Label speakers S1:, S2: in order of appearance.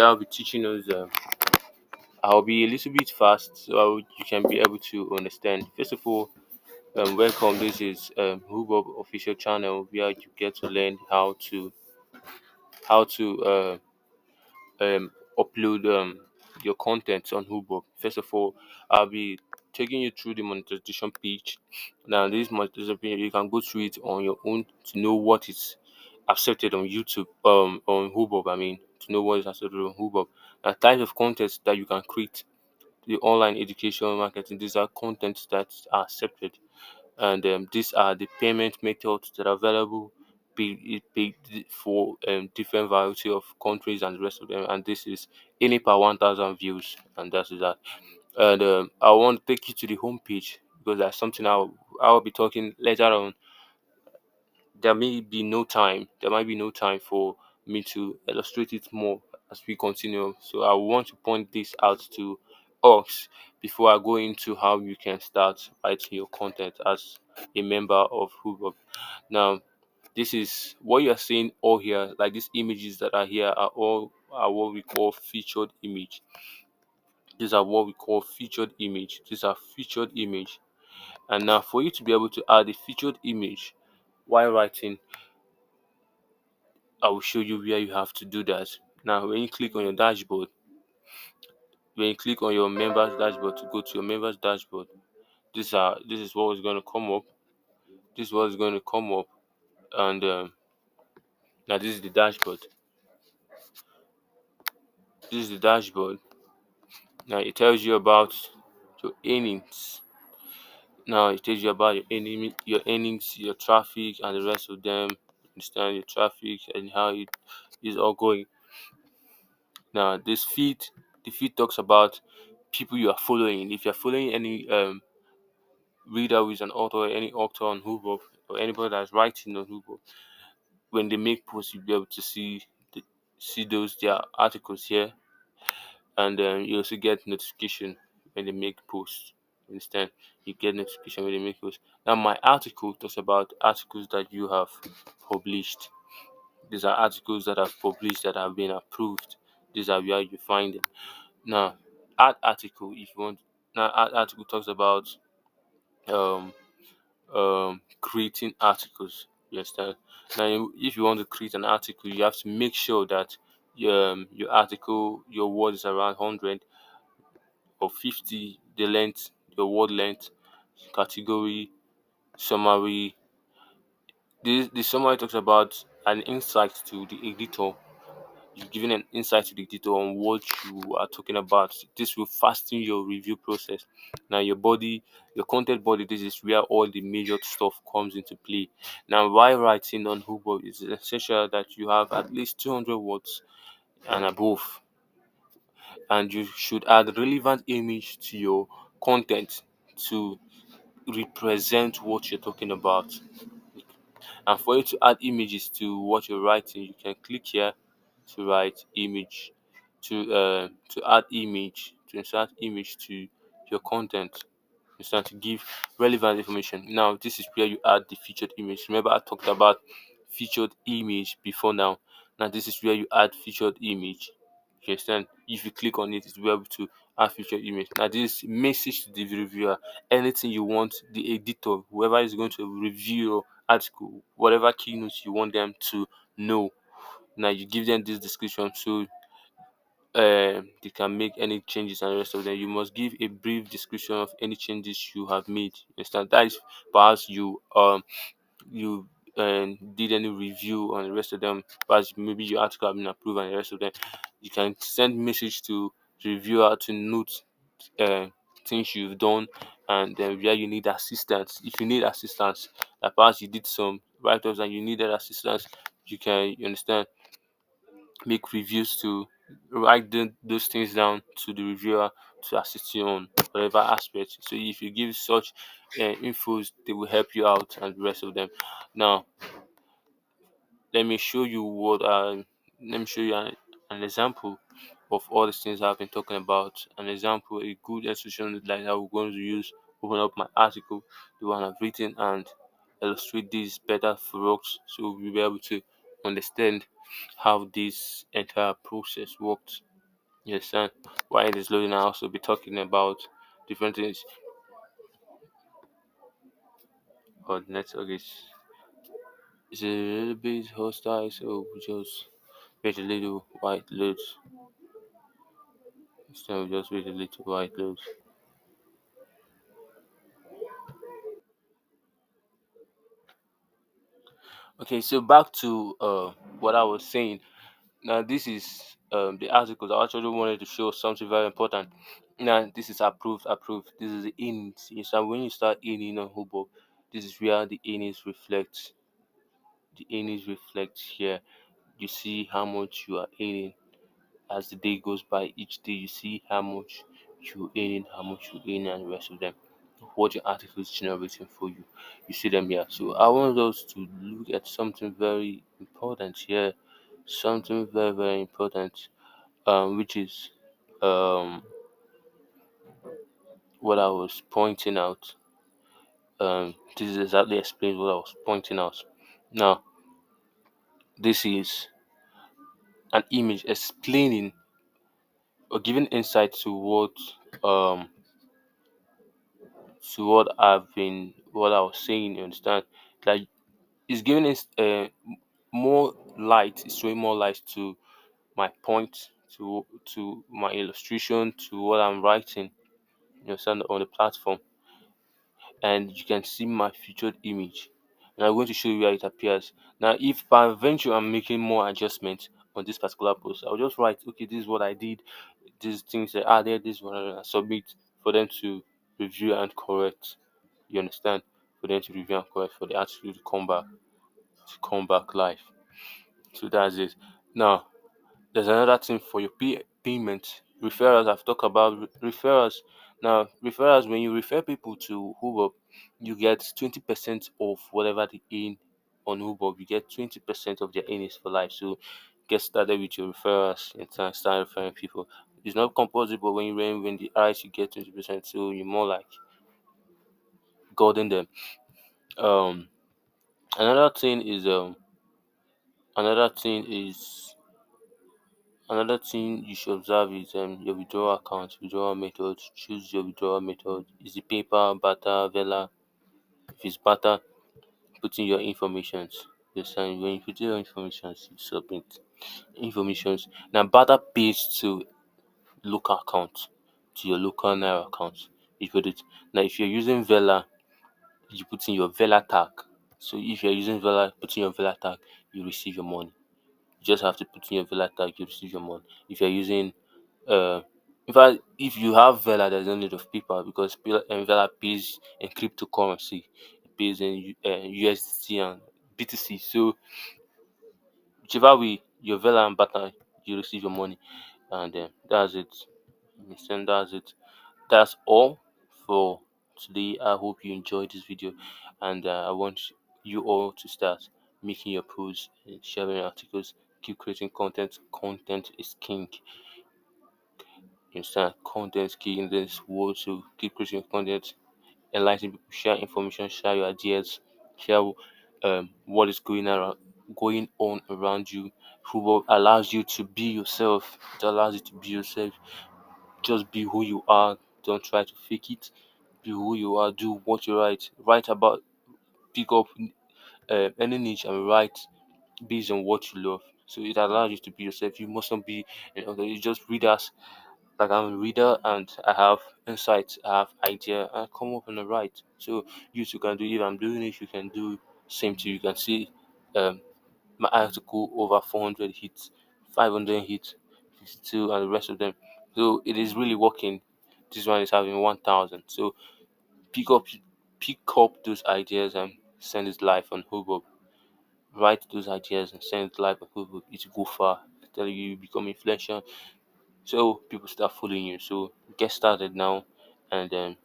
S1: where I'll be teaching us. I'll be a little bit fast so you can be able to understand. First of all, welcome. This is hubehube official channel where you get to learn how to upload your content on hubehube. First of all, I'll be taking you through the monetization page. Now, this monetization page you can go through it on your own to know what is accepted on YouTube, on hubehube. I mean, to know what is accepted on hubehube. The types of content that you can create, the online education marketing. These are contents that are accepted, and these are the payment methods that are available paid for different variety of countries and the rest of them. And this is any per 1,000 views, and that's that. And I want to take you to the homepage because that's something I'll be talking later on. There might be no time for me to illustrate it more as we continue. So I want to point this out to us before I go into how you can start writing your content as a member of hubehube. Now, this is what you're seeing all here, like these images that are here are what we call featured image. These are what we call featured image. These are featured image. And now for you to be able to add a featured image while writing, I will show you where you have to do that. Now, when you click on your dashboard, when you click on your members dashboard to go to your members dashboard, this is what is going to come up. This is what is going to come up, and now this is the dashboard. This is the dashboard. Now it tells you about your earnings. Now it tells you about your earnings, your traffic, and the rest of them. Understand your traffic and how it is all going. Now the feed talks about people you are following. If you're following any reader who is an author, any author on hubehube, or anybody that's writing on hubehube, when they make posts, you'll be able to see those their articles here, and you also get notification when they make posts. Understand? You get notification when they make posts. Now, my article talks about articles that you have published. These are articles that I've published that have been approved. These are where you find them. Now, add article if you want. Now, add article talks about um creating articles. You understand? Now, if you want to create an article, you have to make sure that your article, your word is around 100 or 50, the length, your word length, category, summary. The summary talks about an insight to the editor. You've given an insight to the editor on what you are talking about. This will fasten your review process. Now, your content body, this is where all the major stuff comes into play. Now, while writing on hubehube, it's essential that you have at least 200 words and above, and you should add relevant image to your content to represent what you're talking about. And for you to add images to what you're writing, you can click here to write image, to add image, to insert image to your content. You start to give relevant information. Now, this is where you add the featured image. Remember, I talked about featured image before now. Now, this is where you add featured image. You understand? If you click on it, it's be able to add featured image. Now, this message to the reviewer, anything you want the editor, whoever is going to review your article, whatever keynotes you want them to know. Now, you give them this description so they can make any changes and the rest of them. You must give a brief description of any changes you have made. You understand? That is perhaps you did any review on the rest of them. Perhaps maybe your article have been approved and the rest of them. You can send message to the reviewer to note uh, things you've done, and then where you need assistance. If you need assistance, like perhaps you did some write-ups and you needed assistance, you understand, make reviews to write those things down to the reviewer to assist you on whatever aspect. So if you give such infos, they will help you out and the rest of them. Now, let me show you let me show you an example of all these things I've been talking about. An example, a good illustration like that we're going to use. Open up my article, the one I've written, and illustrate this better for us so we'll be able to understand how this entire process works. Yes, and while it is loading, I'll also be talking about different things. But network is a little bit hostile, so we just wait a little white loads. So we just wait a little white loads. Okay, so back to what I was saying. Now this is the articles. I actually wanted to show something very important. Now this is approved, approved. This is the innings. You start when you start inning on Hubo, this is where the innings reflect. The innings reflect here. You see how much you are earning as the day goes by. Each day you see how much you earning, how much you earning, and the rest of them. What your article is generating for you. You see them here. So I want us to look at something very important here. Something very, very important, which is um what I was pointing out. This is exactly explains what I was pointing out. Now, this is an image explaining or giving insight um to what I was saying. You understand? Like it's giving us more light. It's showing more light to my point, to my illustration, to what I'm writing. You understand on the platform, and you can see my featured image. And I'm going to show you where it appears. Now, if by venture I'm making more adjustments on this particular post, I'll just write, okay, this is what I did, these things are added, this one, and I submit for them to review and correct. You understand? For them to review and correct, for the article to come back live. So that's it. Now, there's another thing for your payment. Referrals, I've talked about referrals. Now, referrals, when you refer people to hubehub, you get 20% of whatever they earn on hubehub. You get 20% of their earnings for life. So get started with your referrals and start referring people. It's not compulsory, but when the RS you get 20%, so you're more like guarding them. Um, another thing is another thing is Another thing you should observe is your withdrawal account, withdrawal method. Choose your withdrawal method. Is it paper, barter, Vela? If it's barter, put in your informations. Yes, and when you put in your informations, you submit informations. Now barter pays to local account, to your local Naira account. You put it. Now if you're using Vela, you put in your Vela tag. So if you're using Vela, put in your Vela tag, you receive your money. You just have to put in your Vela tag, you receive your money. If you're using in fact, if you have Vela, there's no need of paper because Vela pays in cryptocurrency, it pays in USDT and BTC. So whichever way your Vela and Bata, you receive your money, and that's it. Understand? That's it. That's all for today. I hope you enjoyed this video, and I want you all to start making your posts and sharing articles. Keep creating content. Content is king. Instant content key in this world, to keep creating content, enlighten people, share information, share your ideas, share what is going on around you. Football allows you to be yourself. It allows you to be yourself. Just be who you are. Don't try to fake it. Be who you are. Do what you write. Write about. Pick up any niche and write based on what you love. So it allows you to be yourself. You mustn't be, you just readers. Like I'm a reader and I have insights, I have idea, I come up and I write. So you too can do. If I'm doing it, you can do same too. You can see um my article over 400 hits, 500 hits, 52, and the rest of them. So it is really working. This one is having 1,000. So pick up pick up those ideas and send it live on Hubehub. Write those ideas and send it live on Hubehub. It will go far. I tell you, you become influential, so people start following you. So get started now, and